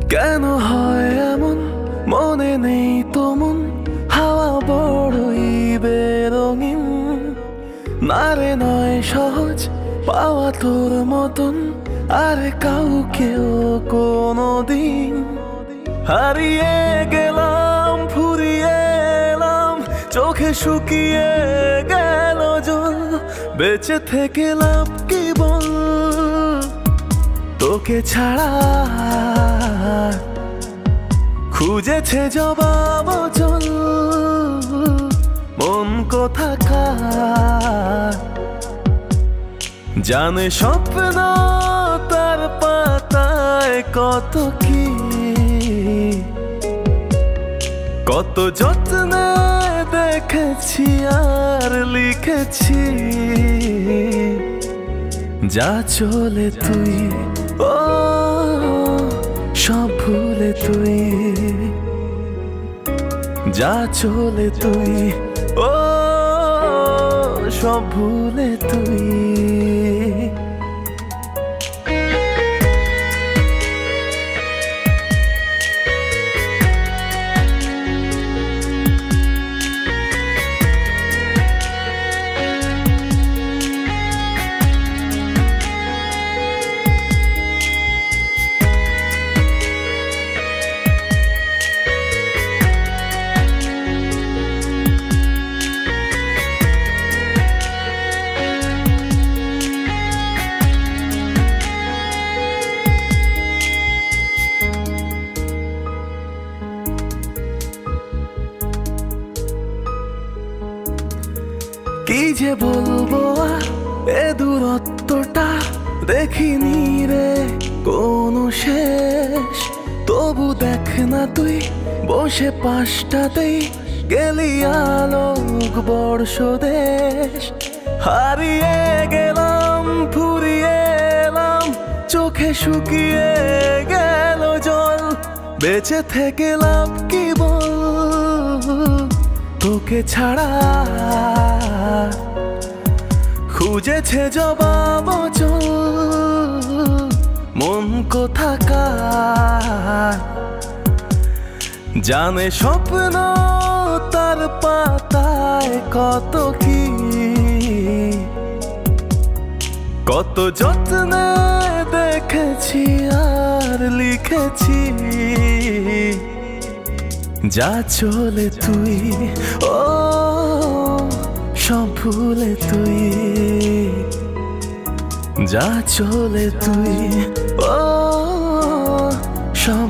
কেন হয় এমন মনে নেই তোমন হাওয়া বড়ই বেরঙিন নারে নয় সহজ পাওয়া তোর মতন আর কাউকেও কোনোদিন হারিয়ে গেলাম ফুরিয়ে এলাম চোখে শুকিয়ে গেল জল বেঁচে থেকে লাভ কি বল তোকে ছাড়া খুঁজেছে জবাব চল মন কোথাকার জানে স্বপ্ন তার পাতায় কত কি কত যত্নে দেখেছি আর লিখেছি যা চলে তুই ও সব ভুলে তুই যা চলে তুই ও সব ভুলে তুই কি যে বলবো আর এ দূরত্বটা দেখিনি রে কোনো শেষ তবু দেখ না তুই বসে পাশটাতেই গেলি আলোক বর্ষ দেশ হারিয়ে গেলাম ফুরিয়ে এলাম চোখে শুকিয়ে গেল জল বেঁচে থেকে লাভ কি বল তোকে ছাড়া খুঁজেছে জবাব চল মন কোথাকার জানে স্বপ্ন তার পাতায় কত কি কত যত্নে দেখেছি আর লিখেছি যা চলে তুই ও সব ভুলে তুই যা চলে তুই ও সব